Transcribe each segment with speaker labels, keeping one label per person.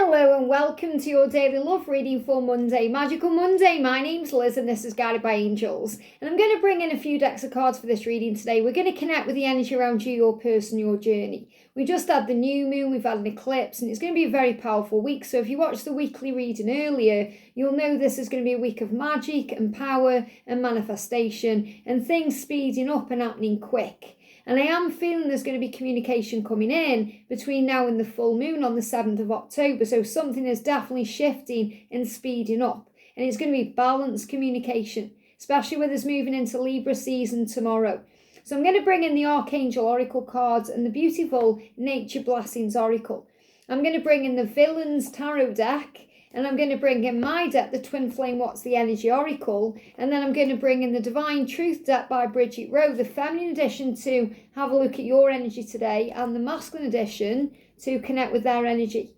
Speaker 1: Hello and welcome to your daily love reading for Monday, Magical Monday. My name's Liz and this is Guided by Angels. And I'm going to bring in a few decks of cards for this reading today. We're going to connect with the energy around you, your person, your journey. We just had the new moon, we've had an eclipse, and it's going to be a very powerful week. So if you watched the weekly reading earlier, you'll know this is going to be a week of magic and power and manifestation and things speeding up and happening quick. And I am feeling there's going to be communication coming in between now and the full moon on the 7th of October. So something is definitely shifting and speeding up. And it's going to be balanced communication, especially with us moving into Libra season tomorrow. So I'm going to bring in the Archangel Oracle cards and the beautiful Nature Blessings Oracle. I'm going to bring in the Villans Tarot deck. And I'm going to bring in my deck, the Twin Flame What's the Energy Oracle. And then I'm going to bring in the Divine Truth deck by Bridget, the feminine edition to have a look at your energy today, and the masculine edition to connect with their energy.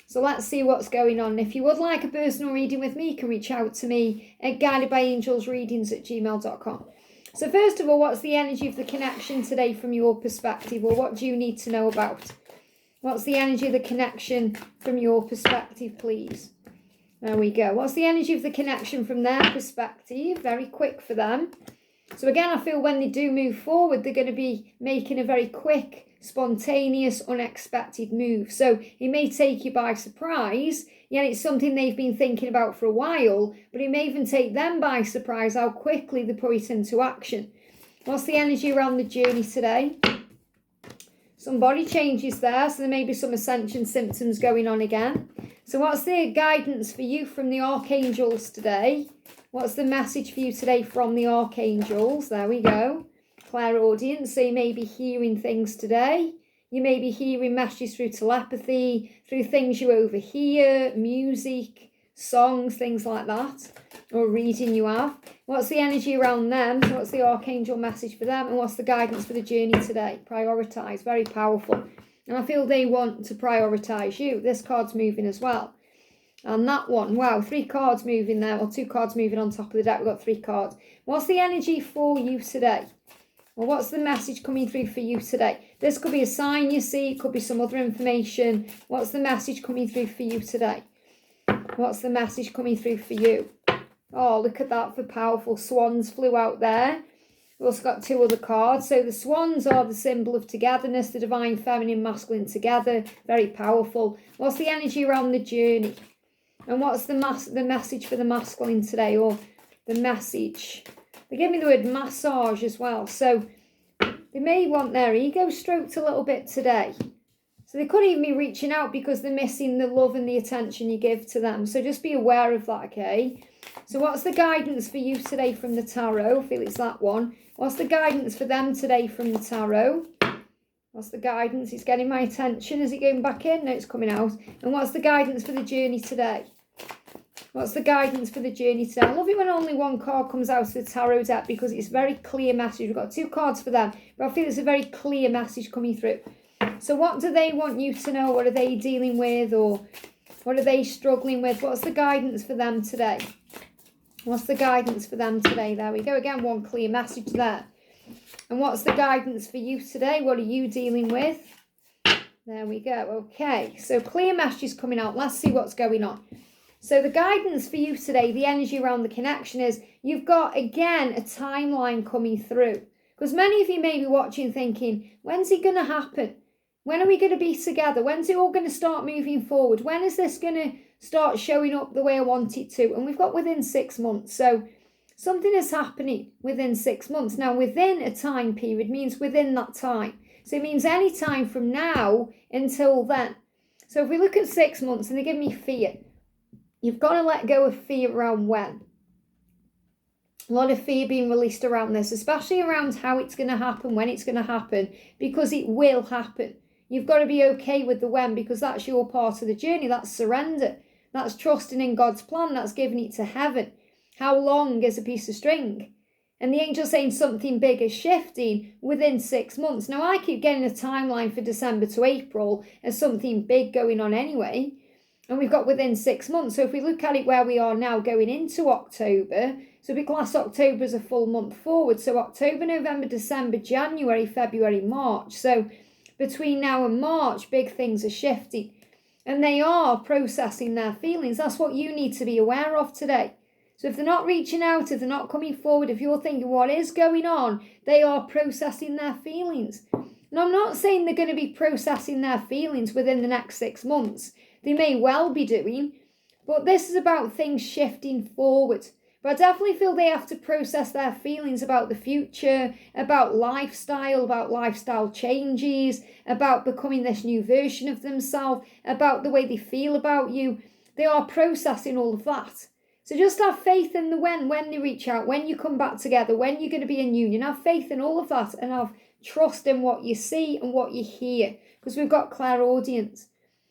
Speaker 1: So let's see what's going on. If you would like a personal reading with me, you can reach out to me at guidedbyangelsreadings@gmail.com. So first of all, what's the energy of the connection today from your perspective, or what do you need to know about? What's the energy of the connection from your perspective, please? There we go. What's the energy of the connection from their perspective? Very quick for them. So again, I feel when they do move forward, they're going to be making a very quick, spontaneous, unexpected move. So it may take you by surprise. Yeah, it's something they've been thinking about for a while, but it may even take them by surprise how quickly they put it into action. What's the energy around the journey today? Some body changes there, so there may be some ascension symptoms going on again. So what's the guidance for you from the Archangels today? What's the message for you today from the Archangels? There we go. Clairaudience, so you may be hearing things today. You may be hearing messages through telepathy, through things you overhear, music, songs, things like that, or reading you have. What's the energy around them? What's the Archangel message for them? And what's the guidance for the journey today? Prioritise, very powerful. And I feel they want to prioritise you. This card's moving as well. And that one, wow, 3 cards moving there, or 2 cards moving on top of the deck. We've got 3 cards. What's the energy for you today? Well, what's the message coming through for you today? This could be a sign you see. It could be some other information. What's the message coming through for you today? What's the message coming through for you? Oh, look at that for powerful. Swans flew out there. We've also got 2 other cards. So the swans are the symbol of togetherness, the divine, feminine, masculine together. Very powerful. What's the energy around the journey? And what's the message for the masculine today, or the message? They give me the word massage as well. So they may want their ego stroked a little bit today. So they could even be reaching out because they're missing the love and the attention you give to them. So just be aware of that, okay? So what's the guidance for you today from the tarot? I feel it's that one. What's the guidance for them today from the tarot? What's the guidance? It's getting my attention. Is it going back in? No, it's coming out. And what's the guidance for the journey today? What's the guidance for the journey today? I love it when only one card comes out of the tarot deck because it's a very clear message. We've got 2 cards for them, but I feel it's a very clear message coming through. So what do they want you to know? What are they dealing with, or what are they struggling with? What's the guidance for them today? What's the guidance for them today? There we go. Again, one clear message there. And what's the guidance for you today? What are you dealing with? There we go. Okay, so clear messages coming out. Let's see what's going on. So the guidance for you today, the energy around the connection is you've got, again, a timeline coming through. Because many of you may be watching thinking, when's it going to happen? When are we going to be together? When's it all going to start moving forward? When is this going to start showing up the way I want it to? And we've got within 6 months. So something is happening within 6 months. Now, within a time period means within that time. So it means any time from now until then. So if we look at 6 months and they give me fear, you've got to let go of fear around when. A lot of fear being released around this, especially around how it's going to happen, when it's going to happen, because it will happen. You've got to be okay with the when, because that's your part of the journey. That's surrender. That's trusting in God's plan. That's giving it to heaven. How long is a piece of string? And the angel's saying something big is shifting within 6 months. Now, I keep getting a timeline for December to April as something big going on anyway. And we've got within 6 months. So if we look at it where we are now going into October, so we class October as a full month forward. So October, November, December, January, February, March. So between now and March, big things are shifting. And they are processing their feelings. That's what you need to be aware of today. So if they're not reaching out, if they're not coming forward, if you're thinking what is going on, they are processing their feelings. Now, I'm not saying they're going to be processing their feelings within the next 6 months. They may well be doing, but this is about things shifting forward. But I definitely feel they have to process their feelings about the future, about lifestyle changes, about becoming this new version of themselves, about the way they feel about you. They are processing all of that. So just have faith in the when they reach out, when you come back together, when you're going to be in union. Have faith in all of that and have trust in what you see and what you hear, because we've got clairaudience.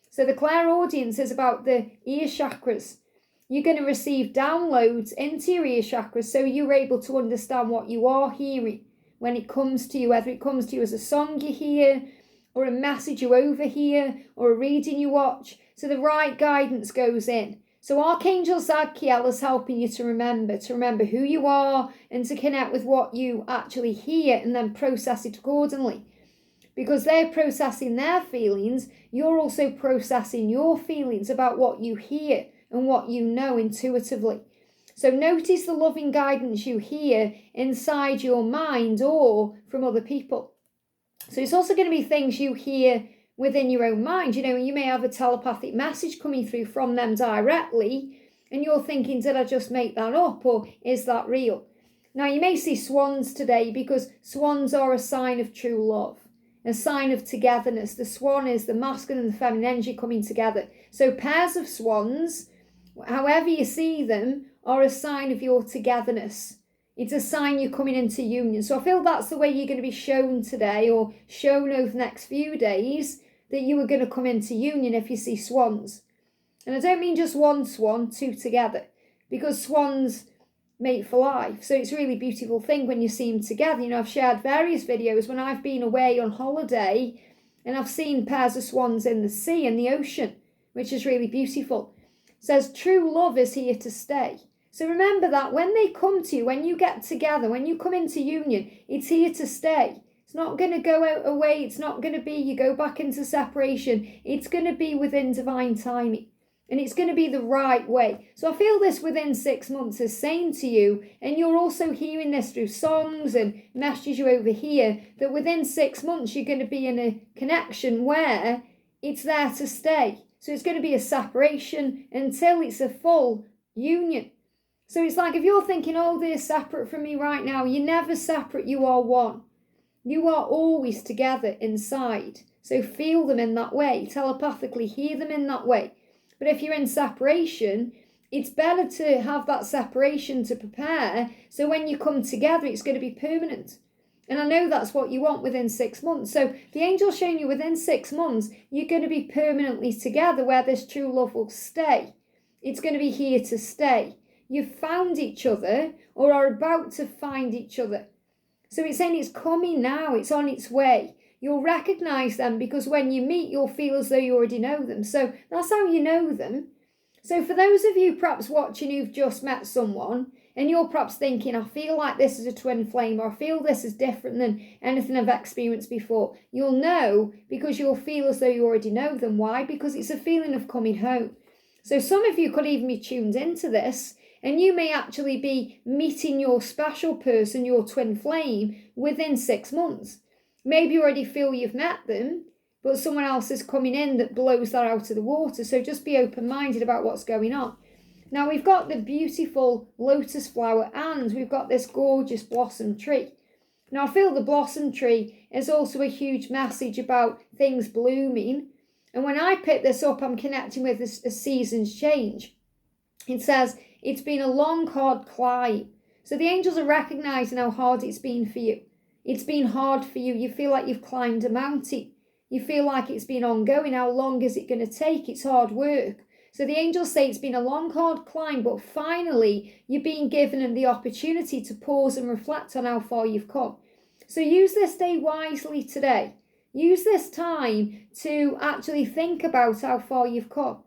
Speaker 1: So the clairaudience is about the ear chakras. You're going to receive downloads into your ear chakras so you're able to understand what you are hearing when it comes to you, whether it comes to you as a song you hear or a message you overhear or a reading you watch. So the right guidance goes in. So Archangel Zadkiel is helping you to remember who you are and to connect with what you actually hear and then process it accordingly. Because they're processing their feelings, you're also processing your feelings about what you hear and what you know intuitively. So notice the loving guidance you hear inside your mind or from other people. So it's also going to be things you hear within your own mind. You may have a telepathic message coming through from them directly, and you're thinking, did I just make that up, or is that real? Now, you may see swans today because swans are a sign of true love, a sign of togetherness. The swan is the masculine and the feminine energy coming together. So pairs of swans, however you see them, are a sign of your togetherness. It's a sign you're coming into union. So I feel that's the way you're going to be shown today, or shown over the next few days, that you are going to come into union if you see swans. And I don't mean just one swan, two together, because swans mate for life. So it's a really beautiful thing when you see them together. I've shared various videos when I've been away on holiday and I've seen pairs of swans in the sea and the ocean, which is really beautiful. It says true love is here to stay. So remember that when they come to you, when you get together, when you come into union, it's here to stay. It's not going to go out away. It's not going to be you go back into separation. It's going to be within divine timing. And it's going to be the right way. So I feel this within 6 months is saying to you, and you're also hearing this through songs and messages you overhear, that within 6 months you're going to be in a connection where it's there to stay. So it's going to be a separation until it's a full union. So it's like if you're thinking, oh, they're separate from me right now, you're never separate, you are one. You are always together inside. So feel them in that way, telepathically hear them in that way. But if you're in separation, it's better to have that separation to prepare. So when you come together, it's going to be permanent. And I know that's what you want within 6 months. So the angel's showing you within 6 months, you're going to be permanently together where this true love will stay. It's going to be here to stay. You've found each other or are about to find each other. So it's saying it's coming now. It's on its way. You'll recognise them because when you meet, you'll feel as though you already know them. So that's how you know them. So for those of you perhaps watching who've just met someone and you're perhaps thinking, I feel like this is a twin flame, or I feel this is different than anything I've experienced before, you'll know because you'll feel as though you already know them. Why? Because it's a feeling of coming home. So some of you could even be tuned into this, and you may actually be meeting your special person, your twin flame, within 6 months. Maybe you already feel you've met them, but someone else is coming in that blows that out of the water. So just be open-minded about what's going on. Now we've got the beautiful lotus flower and we've got this gorgeous blossom tree. Now I feel the blossom tree is also a huge message about things blooming. And when I pick this up, I'm connecting with a season's change. It says, it's been a long, hard climb. So the angels are recognizing how hard it's been for you. It's been hard for you. You feel like you've climbed a mountain. You feel like it's been ongoing. How long is it going to take? It's hard work. So the angels say it's been a long, hard climb, but finally you're being given the opportunity to pause and reflect on how far you've come. So use this day wisely today. Use this time to actually think about how far you've come.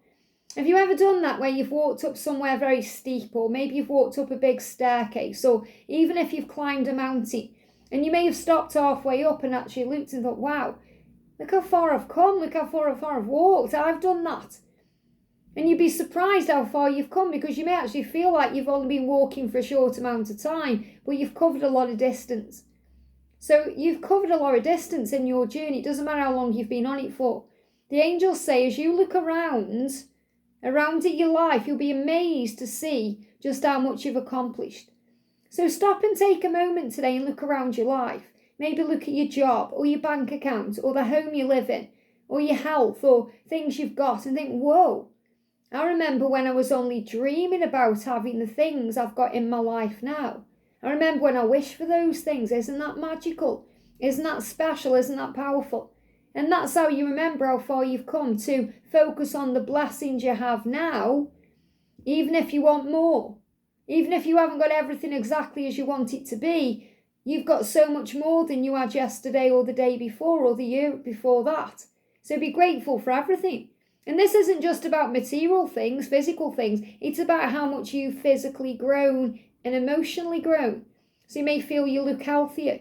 Speaker 1: Have you ever done that where you've walked up somewhere very steep, or maybe you've walked up a big staircase, or even if you've climbed a mountain and you may have stopped halfway up and actually looked and thought, wow, Look how far I've come. Look how far I've walked. I've done that. And you'd be surprised how far you've come, because you may actually feel like you've only been walking for a short amount of time, but you've covered a lot of distance. So you've covered a lot of distance in your journey. It doesn't matter how long you've been on it for. The angels say as you look around at your life, you'll be amazed to see just how much you've accomplished. So stop and take a moment today and look around your life. Maybe look at your job or your bank account or the home you live in or your health or things you've got and think, whoa, I remember when I was only dreaming about having the things I've got in my life now. I remember when I wished for those things. Isn't that magical? Isn't that special? Isn't that powerful? And that's how you remember how far you've come, to focus on the blessings you have now, even if you want more. Even if you haven't got everything exactly as you want it to be, you've got so much more than you had yesterday or the day before or the year before that. So be grateful for everything. And this isn't just about material things, physical things. It's about how much you've physically grown and emotionally grown. So you may feel you look healthier.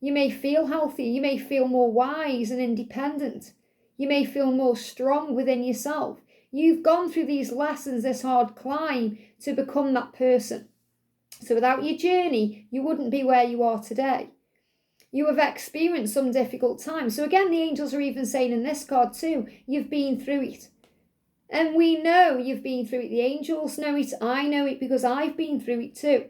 Speaker 1: You may feel healthier. You may feel more wise and independent. You may feel more strong within yourself. You've gone through these lessons, this hard climb to become that person. So without your journey, you wouldn't be where you are today. You have experienced some difficult times. So again, the angels are even saying in this card too, you've been through it. And we know you've been through it. The angels know it. I know it because I've been through it too.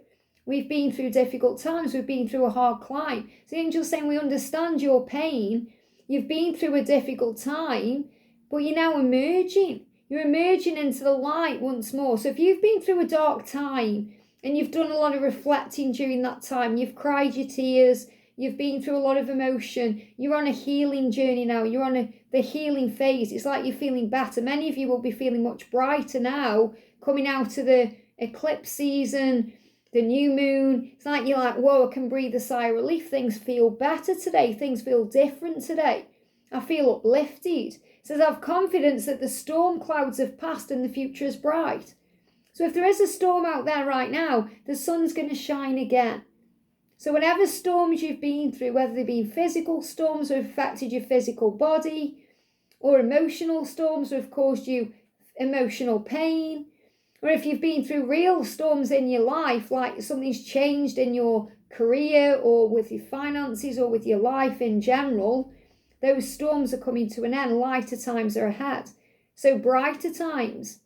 Speaker 1: We've been through difficult times. We've been through a hard climb. So the angels saying we understand your pain. You've been through a difficult time, but you're now emerging. You're emerging into the light once more. So if you've been through a dark time and you've done a lot of reflecting during that time, you've cried your tears, you've been through a lot of emotion, you're on a healing journey now, you're on the healing phase. It's like you're feeling better. Many of you will be feeling much brighter now, coming out of the eclipse season, the new moon. It's like you're like, whoa, I can breathe a sigh of relief. Things feel better today. Things feel different today. I feel uplifted. It says, I have confidence that the storm clouds have passed and the future is bright. So if there is a storm out there right now, the sun's going to shine again. So whatever storms you've been through, whether they've been physical storms or have affected your physical body, or emotional storms or have caused you emotional pain, or if you've been through real storms in your life, like something's changed in your career or with your finances or with your life in general, those storms are coming to an end. Lighter times are ahead. So brighter times.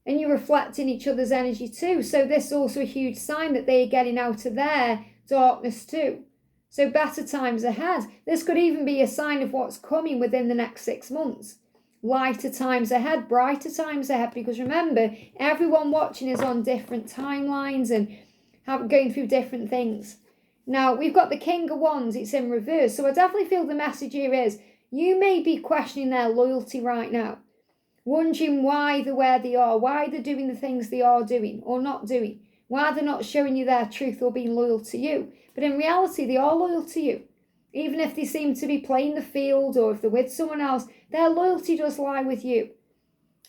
Speaker 1: And you're reflecting each other's energy too. So this is also a huge sign that they are getting out of their darkness too. So better times ahead. This could even be a sign of what's coming within the next 6 months. Lighter times ahead, brighter times ahead. Because remember, everyone watching is on different timelines and going through different things. Now, we've got the King of Wands. It's in reverse. So I definitely feel the message here is you may be questioning their loyalty right now. Wondering why they're where they are, why they're doing the things they are doing or not doing, why they're not showing you their truth or being loyal to you. But in reality, they are loyal to you. Even if they seem to be playing the field or if they're with someone else, their loyalty does lie with you.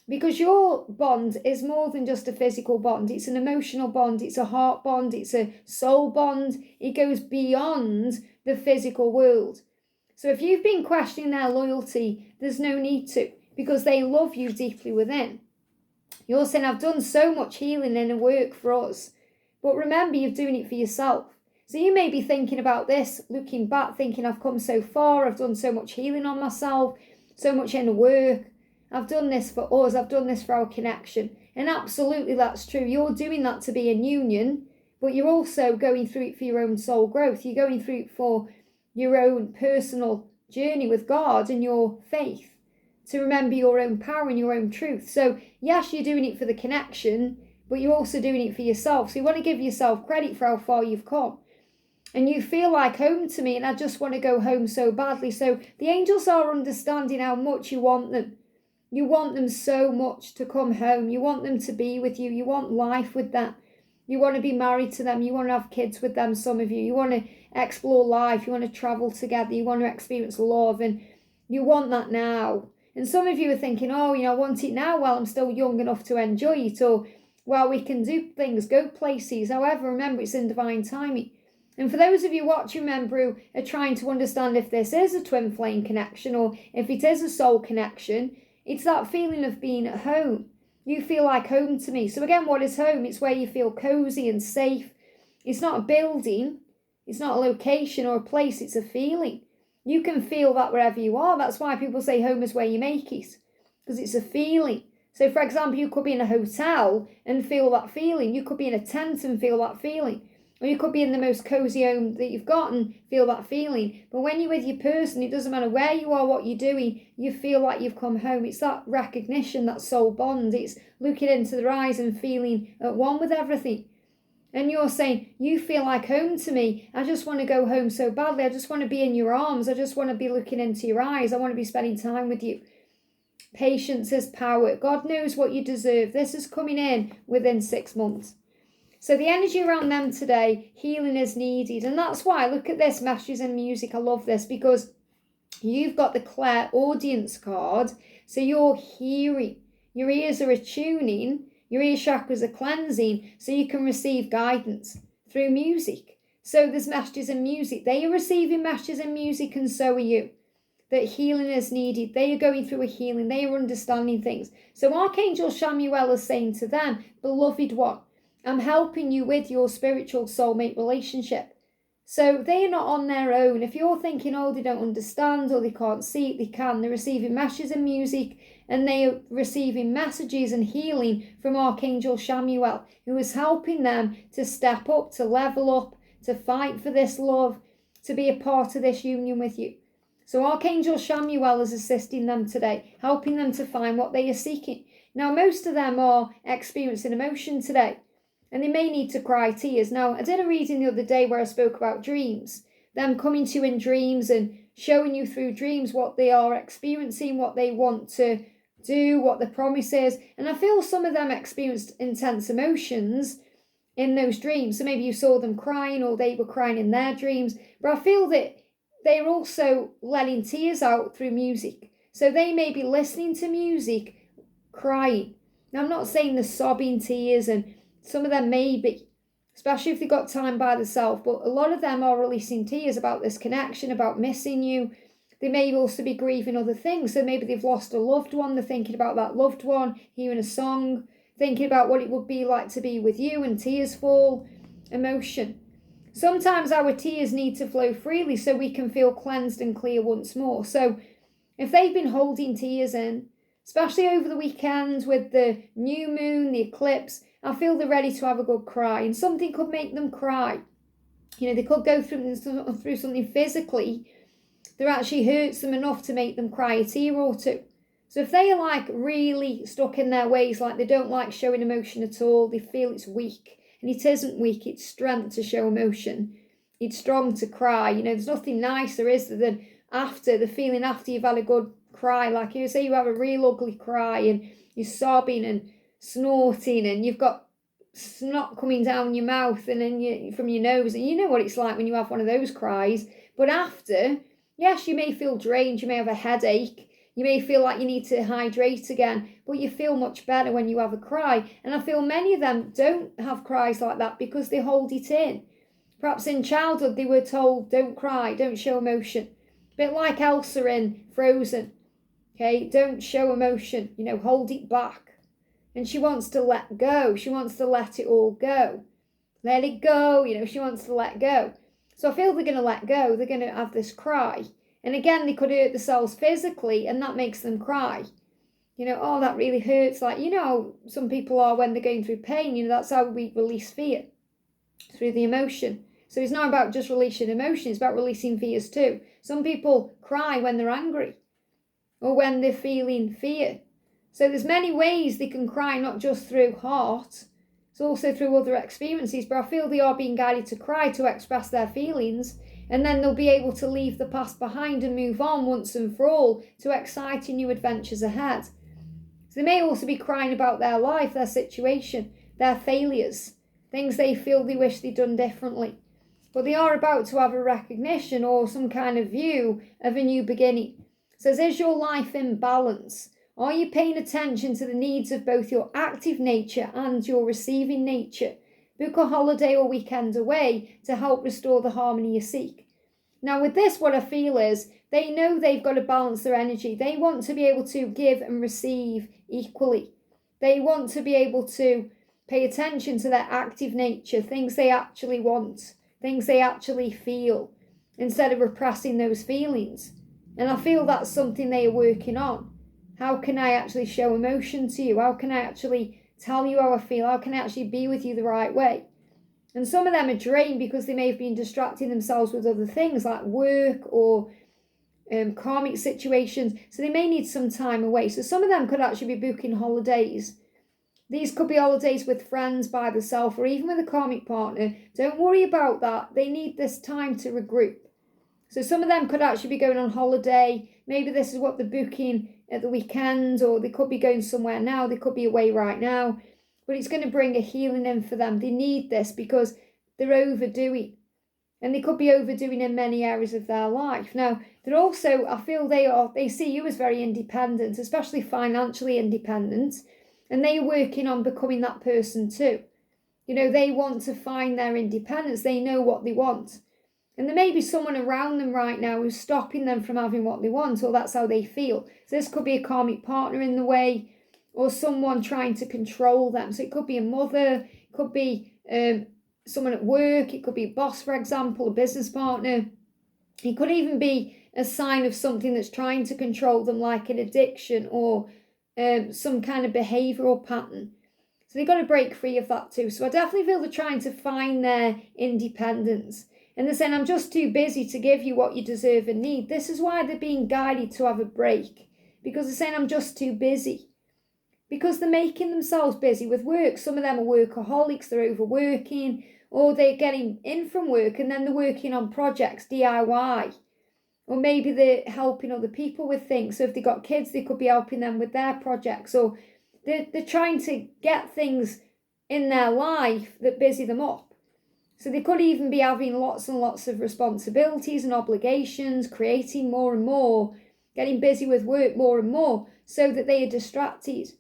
Speaker 1: Because your bond is more than just a physical bond. It's an emotional bond. It's a heart bond. It's a soul bond. It goes beyond the physical world. So if you've been questioning their loyalty, there's no need to, because they love you deeply within. You're saying, I've done so much healing and work for us. But remember, you're doing it for yourself. So you may be thinking about this, looking back, thinking, I've come so far. I've done so much healing on myself, so much inner work. I've done this for us. I've done this for our connection. And absolutely, that's true. You're doing that to be in union, but you're also going through it for your own soul growth. You're going through it for your own personal journey with God and your faith, to remember your own power and your own truth. So yes, you're doing it for the connection, but you're also doing it for yourself. So you want to give yourself credit for how far you've come. And you feel like home to me, and I just want to go home so badly. So the angels are understanding how much you want them. You want them so much to come home. You want them to be with you. You want life with them. You want to be married to them. You want to have kids with them, some of you. You want to explore life. You want to travel together. You want to experience love. And you want that now. And some of you are thinking, oh, I want it now while I'm still young enough to enjoy it. Or, well, we can do things, go places. However, remember, it's in divine timing. And for those of you watching, remember, who are trying to understand if this is a twin flame connection or if it is a soul connection, it's that feeling of being at home. You feel like home to me. So again, what is home? It's where you feel cozy and safe. It's not a building. It's not a location or a place. It's a feeling. You can feel that wherever you are. That's why people say home is where you make it, because it's a feeling. So for example, you could be in a hotel and feel that feeling. You could be in a tent and feel that feeling. Or you could be in the most cozy home that you've got and feel that feeling. But when you're with your person, it doesn't matter where you are, what you're doing, you feel like you've come home. It's that recognition, that soul bond. It's looking into their eyes and feeling at one with everything. And you're saying, you feel like home to me. I just want to go home so badly. I just want to be in your arms. I just want to be looking into your eyes. I want to be spending time with you. Patience is power. God knows what you deserve. This is coming in within 6 months. So the energy around them today, healing is needed. And that's why, look at this, messages and music. I love this because you've got the clairaudience card. So you're hearing. Your ears are attuning. Your ear chakras are cleansing. So you can receive guidance through music. So there's messages and music. They are receiving messages and music, and so are you. That healing is needed. They are going through a healing. They are understanding things. So Archangel Chamuel is saying to them, beloved one, I'm helping you with your spiritual soulmate relationship. So they are not on their own. If you're thinking, oh, they don't understand or they can't see it, they can. They're receiving messages and music, and they are receiving messages and healing from Archangel Chamuel, who is helping them to step up, to level up, to fight for this love, to be a part of this union with you. So Archangel Chamuel is assisting them today, helping them to find what they are seeking. Now, most of them are experiencing emotion today, and they may need to cry tears. Now, I did a reading the other day where I spoke about dreams, them coming to you in dreams and showing you through dreams what they are experiencing, what they want to do, what the promise is. And I feel some of them experienced intense emotions in those dreams. So maybe you saw them crying or they were crying in their dreams. But I feel that they're also letting tears out through music. So they may be listening to music, crying. Now, I'm not saying the sobbing tears, and some of them may be, especially if they've got time by themselves, but a lot of them are releasing tears about this connection, about missing you. They may also be grieving other things. So maybe they've lost a loved one. They're thinking about that loved one, hearing a song, thinking about what it would be like to be with you, and tears fall, emotion. Sometimes our tears need to flow freely so we can feel cleansed and clear once more. So if they've been holding tears in, especially over the weekend with the new moon, the eclipse, I feel they're ready to have a good cry, and something could make them cry. You know, they could go through something physically that actually hurts them enough to make them cry a tear or two. So if they are like really stuck in their ways, like they don't like showing emotion at all, they feel it's weak. And it isn't weak, it's strength to show emotion. It's strong to cry. You know, there's nothing nicer, is there, than after, the feeling after you've had a good cry. Like you say you have a real ugly cry and you're sobbing and snorting and you've got snot coming down your mouth and then from your nose, and you know what it's like when you have one of those cries. But after, yes, you may feel drained, you may have a headache, you may feel like you need to hydrate again, but you feel much better when you have a cry. And I feel many of them don't have cries like that because they hold it in. Perhaps in childhood they were told, don't cry, don't show emotion. A bit like Elsa in Frozen. Okay, don't show emotion, you know, hold it back. And she wants to let go. She wants to let it all go. Let it go, you know, she wants to let go. So I feel they're going to let go. They're going to have this cry. And again, they could hurt themselves physically, and that makes them cry. You know, oh, that really hurts. Like, you know, some people are when they're going through pain. You know, that's how we release fear, through the emotion. So it's not about just releasing emotion. It's about releasing fears too. Some people cry when they're angry or when they're feeling fear. So there's many ways they can cry, not just through heart. It's also through other experiences. But I feel they are being guided to cry, to express their feelings. And then they'll be able to leave the past behind and move on once and for all to exciting new adventures ahead. So they may also be crying about their life, their situation, their failures, things they feel they wish they'd done differently. But they are about to have a recognition or some kind of view of a new beginning. It says, is your life in balance? Are you paying attention to the needs of both your active nature and your receiving nature? Book a holiday or weekend away to help restore the harmony you seek. Now with this, what I feel is they know they've got to balance their energy. They want to be able to give and receive equally. They want to be able to pay attention to their active nature, things they actually want, things they actually feel, instead of repressing those feelings. And I feel that's something they are working on. How can I actually show emotion to you? How can I actually tell you how I feel? How can I actually be with you the right way? And some of them are drained because they may have been distracting themselves with other things like work or karmic situations. So they may need some time away. So some of them could actually be booking holidays. These could be holidays with friends, by themselves, or even with a karmic partner. Don't worry about that. They need this time to regroup. So some of them could actually be going on holiday. Maybe this is what they're booking at the weekend, or they could be going somewhere now. They could be away right now. But it's going to bring a healing in for them. They need this because they're overdoing. And they could be overdoing in many areas of their life. Now, they're also, I feel they see you as very independent, especially financially independent. And they're working on becoming that person too. You know, they want to find their independence. They know what they want. And there may be someone around them right now who's stopping them from having what they want, or that's how they feel. So this could be a karmic partner in the way, or someone trying to control them. So it could be a mother, it could be someone at work, it could be a boss, for example, a business partner. It could even be a sign of something that's trying to control them, like an addiction or some kind of behavioural pattern. So they've got to break free of that too. So I definitely feel they're trying to find their independence. And they're saying, I'm just too busy to give you what you deserve and need. This is why they're being guided to have a break. Because they're saying, I'm just too busy. Because they're making themselves busy with work. Some of them are workaholics, they're overworking, or they're getting in from work and then they're working on projects, DIY. Or maybe they're helping other people with things. So if they've got kids, they could be helping them with their projects. Or they're trying to get things in their life that busy them up. So they could even be having lots and lots of responsibilities and obligations, creating more and more, getting busy with work more and more, so that they are distracted.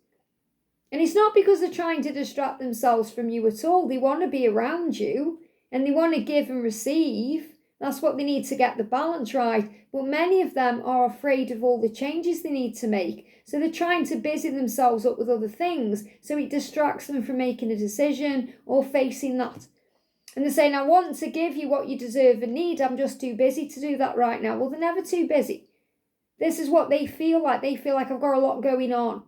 Speaker 1: And it's not because they're trying to distract themselves from you at all. They want to be around you and they want to give and receive. That's what they need to get the balance right. But many of them are afraid of all the changes they need to make. So they're trying to busy themselves up with other things. So it distracts them from making a decision or facing that. And they're saying, I want to give you what you deserve and need. I'm just too busy to do that right now. Well, they're never too busy. This is what they feel like. They feel like I've got a lot going on.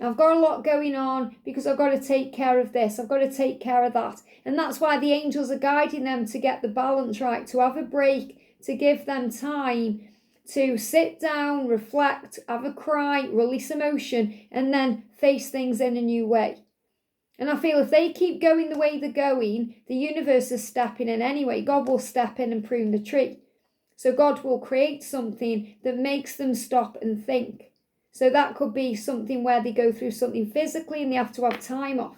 Speaker 1: I've got a lot going on because I've got to take care of this. I've got to take care of that. And that's why the angels are guiding them to get the balance right, to have a break, to give them time to sit down, reflect, have a cry, release emotion, and then face things in a new way. And I feel if they keep going the way they're going, the universe is stepping in anyway. God will step in and prune the tree. So God will create something that makes them stop and think. So that could be something where they go through something physically and they have to have time off.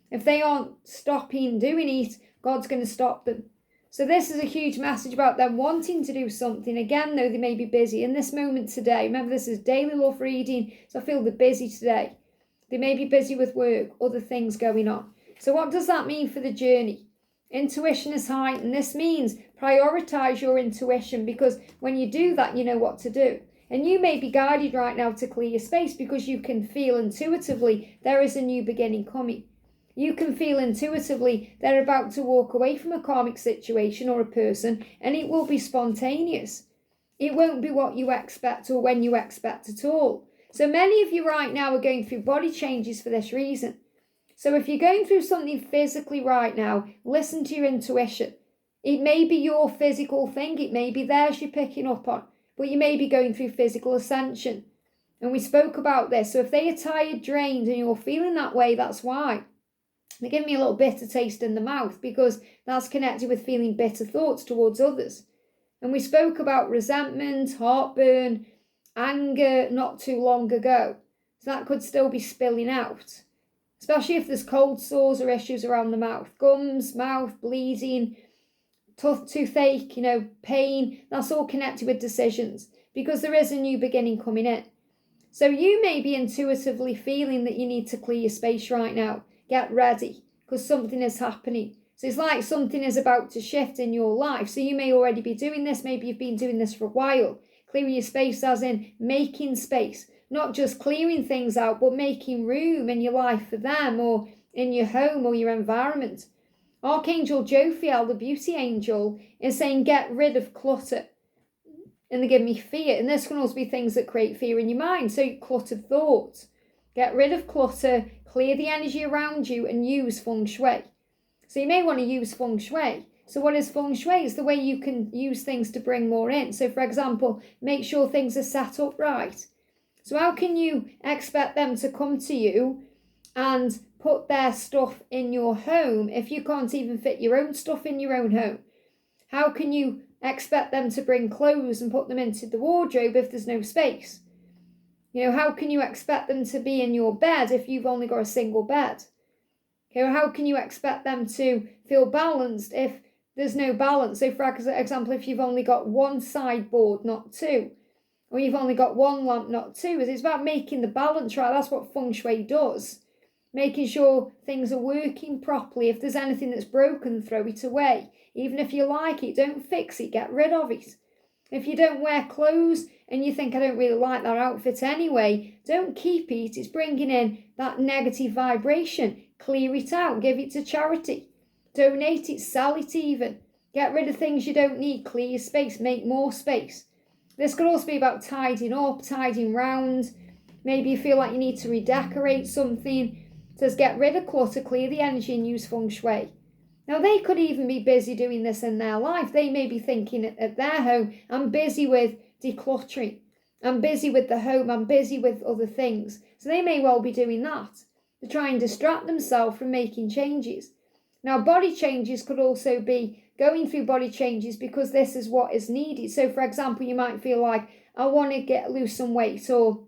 Speaker 1: If they aren't stopping doing it, God's going to stop them. So this is a huge message about them wanting to do something. Again, though, they may be busy in this moment today. Remember, this is daily love reading, so I feel they're busy today. They may be busy with work, other things going on. So what does that mean for the journey? Intuition is heightened. This means prioritize your intuition, because when you do that, you know what to do. And you may be guided right now to clear your space because you can feel intuitively there is a new beginning coming. You can feel intuitively they're about to walk away from a karmic situation or a person, and it will be spontaneous. It won't be what you expect or when you expect at all. So many of you right now are going through body changes for this reason. So if you're going through something physically right now, listen to your intuition. It may be your physical thing, it may be theirs you're picking up on, but you may be going through physical ascension. And we spoke about this. So if they are tired, drained, and you're feeling that way, that's why. They're giving me a little bitter taste in the mouth, because that's connected with feeling bitter thoughts towards others. And we spoke about resentment, heartburn, anger not too long ago. So that could still be spilling out, especially if there's cold sores or issues around the mouth, gums, mouth, bleeding, toothache, pain. That's all connected with decisions, because there is a new beginning coming in. So you may be intuitively feeling that you need to clear your space right now. Get ready. because something is happening. So it's like something is about to shift in your life. So you may already be doing this. Maybe you've been doing this for a while. Clearing your space as in making space. Not just clearing things out, but making room in your life for them, or in your home or your environment. Archangel Jophiel, the beauty angel, is saying get rid of clutter. And they give me fear. And this can also be things that create fear in your mind. So cluttered thoughts. Get rid of clutter, clear the energy around you, and use feng shui. So you may want to use feng shui. So what is feng shui? It's the way you can use things to bring more in. So for example, make sure things are set up right. So how can you expect them to come to you and put their stuff in your home if you can't even fit your own stuff in your own home? How can you expect them to bring clothes and put them into the wardrobe if there's no space? You know, how can you expect them to be in your bed if you've only got a single bed? Okay, how can you expect them to feel balanced if there's no balance? So for example, if you've only got one sideboard, not two, or you've only got one lamp, not two. It's about making the balance right. That's what feng shui does. Making sure things are working properly. If there's anything that's broken, throw it away. Even if you like it, don't fix it, get rid of it. If you don't wear clothes and you think, I don't really like that outfit anyway, don't keep it. It's bringing in that negative vibration. Clear it out, give it to charity. Donate it, sell it even. Get rid of things you don't need, clear your space, make more space. This could also be about tidying up, tidying round. Maybe you feel like you need to redecorate something. It says get rid of clutter, clear the energy, and use feng shui. Now they could even be busy doing this in their life. They may be thinking at their home, I'm busy with decluttering. I'm busy with the home. I'm busy with other things. So they may well be doing that to try and distract themselves from making changes. Now body changes could also be going through body changes because this is what is needed. So for example, you might feel like I want to lose some weight, or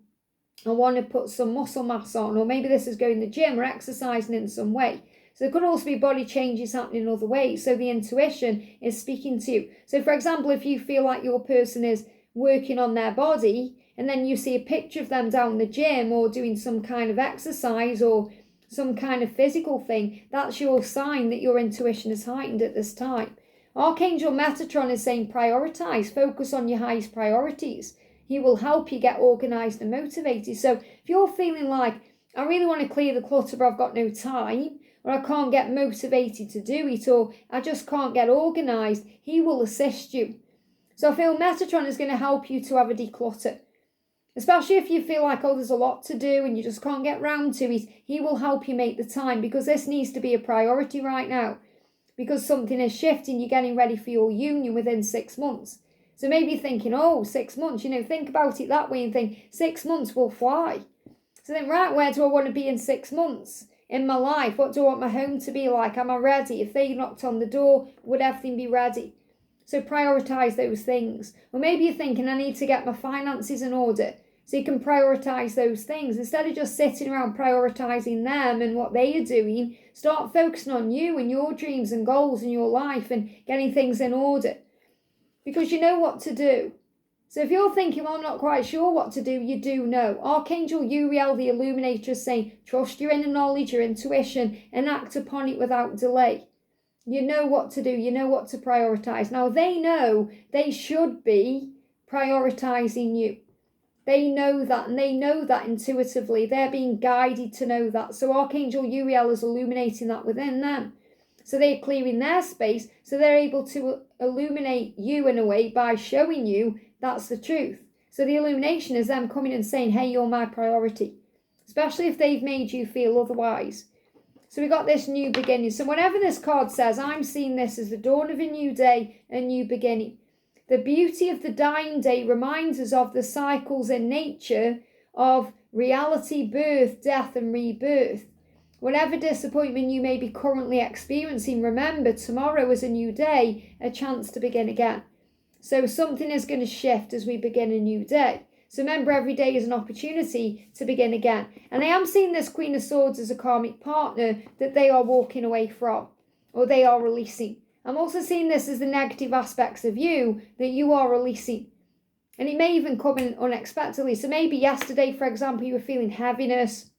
Speaker 1: I want to put some muscle mass on, or maybe this is going to the gym or exercising in some way. So there could also be body changes happening in other ways. So the intuition is speaking to you. So for example, if you feel like your person is working on their body and then you see a picture of them down the gym or doing some kind of exercise or some kind of physical thing, that's your sign that your intuition is heightened at this time. Archangel Metatron is saying prioritize, focus on your highest priorities. He will help you get organized and motivated. So if you're feeling like, I really want to clear the clutter, but I've got no time, or I can't get motivated to do it, or I just can't get organized, he will assist you. So I feel Metatron is going to help you to have a declutter. Especially if you feel like, oh, there's a lot to do and you just can't get round to it, he will help you make the time, because this needs to be a priority right now. Because something is shifting, you're getting ready for your union within 6 months. So maybe you're thinking, oh, 6 months, think about it that way and think 6 months will fly. So then, right, where do I want to be in 6 months in my life? What do I want my home to be like? Am I ready? If they knocked on the door, would everything be ready? So prioritize those things. Or maybe you're thinking, I need to get my finances in order. So you can prioritize those things. Instead of just sitting around prioritizing them and what they are doing, start focusing on you and your dreams and goals in your life and getting things in order. Because you know what to do. So if you're thinking, well, I'm not quite sure what to do, you do know. Archangel Uriel, the Illuminator, is saying, trust your inner knowledge, your intuition, and act upon it without delay. You know what to do. You know what to prioritize. Now, they know they should be prioritizing you. They know that, and they know that intuitively. They're being guided to know that. So Archangel Uriel is illuminating that within them. So they're clearing their space, so they're able to illuminate you in a way by showing you that's the truth. So the illumination is them coming and saying, hey, you're my priority. Especially if they've made you feel otherwise. So we got this new beginning. So whenever this card says, I'm seeing this as the dawn of a new day, a new beginning. The beauty of the dying day reminds us of the cycles in nature of reality, birth, death, and rebirth. Whatever disappointment you may be currently experiencing, remember tomorrow is a new day, a chance to begin again. So something is going to shift as we begin a new day. So remember, every day is an opportunity to begin again. And I am seeing this Queen of Swords as a karmic partner that they are walking away from, or they are releasing. I'm also seeing this as the negative aspects of you that you are releasing. And it may even come in unexpectedly. So maybe yesterday, for example, you were feeling heaviness.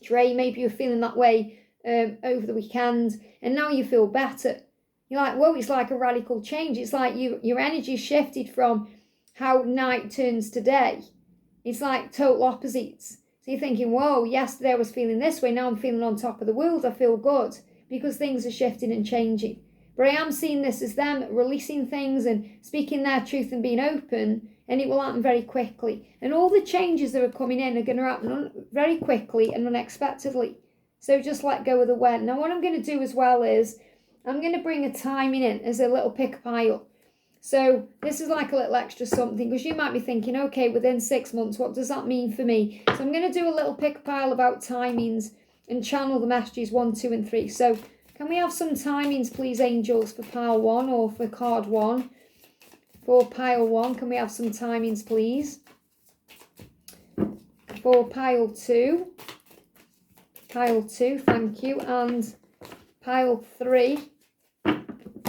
Speaker 1: Today, maybe you're feeling that way over the weekend, and now you feel better. You're like, whoa, it's like a radical change. It's like your energy shifted from how night turns to day. It's like total opposites. So you're thinking, whoa, yesterday I was feeling this way, now I'm feeling on top of the world, I feel good, because things are shifting and changing. But I am seeing this as them releasing things and speaking their truth and being open, and it will happen very quickly. And all the changes that are coming in are going to happen very quickly and unexpectedly. So just let go of the when. Now what I'm going to do as well is, I'm going to bring a timing in as a little pick pile. So this is like a little extra something, because you might be thinking, okay, within 6 months, what does that mean for me? So I'm going to do a little pick pile about timings and channel the messages 1, 2, and 3. So can we have some timings, please, angels, for pile 1 or for card 1? For pile 1, can we have some timings, please? For pile 2. Pile 2, thank you. And pile 3.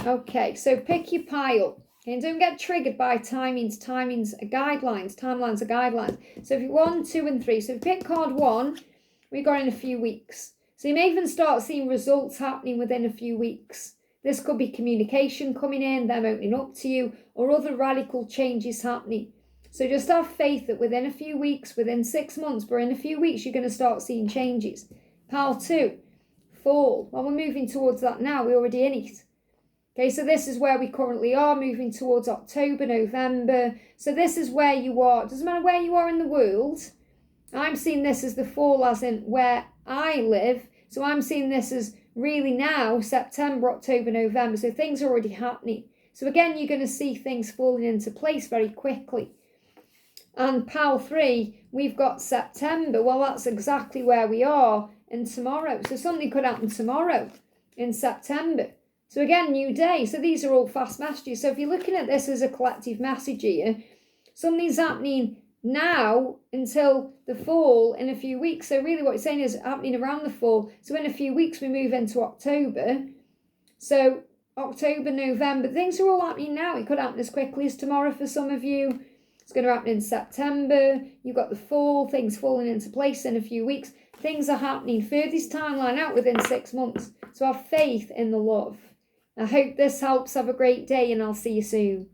Speaker 1: Okay, so pick your pile. And don't get triggered by timings. Timings are guidelines. Timelines are guidelines. So if you 1, 2, and 3. So if you pick card 1, we got in a few weeks. So you may even start seeing results happening within a few weeks. This could be communication coming in, them opening up to you, or other radical changes happening. So just have faith that within a few weeks, within 6 months, but in a few weeks, you're going to start seeing changes. Pile 2, fall. Well, we're moving towards that now. We're already in it. Okay, so this is where we currently are, moving towards October, November. So this is where you are. Doesn't matter where you are in the world. I'm seeing this as the fall, as in where I live. So I'm seeing this as really now, September, October, November. So things are already happening. So again, you're going to see things falling into place very quickly. And pile 3, we've got September. Well, that's exactly where we are. And tomorrow. So something could happen tomorrow in September. So again, new day. So these are all fast messages. So if you're looking at this as a collective message here, something's happening now until the fall in a few weeks. So really what it's saying is happening around the fall. So in a few weeks we move into October. So October, November, things are all happening now. It could happen as quickly as tomorrow for some of you. It's going to happen in September. You've got the fall, things falling into place in a few weeks. Things are happening furthest timeline out within 6 months. So have faith in the love. I hope this helps. Have a great day, and I'll see you soon.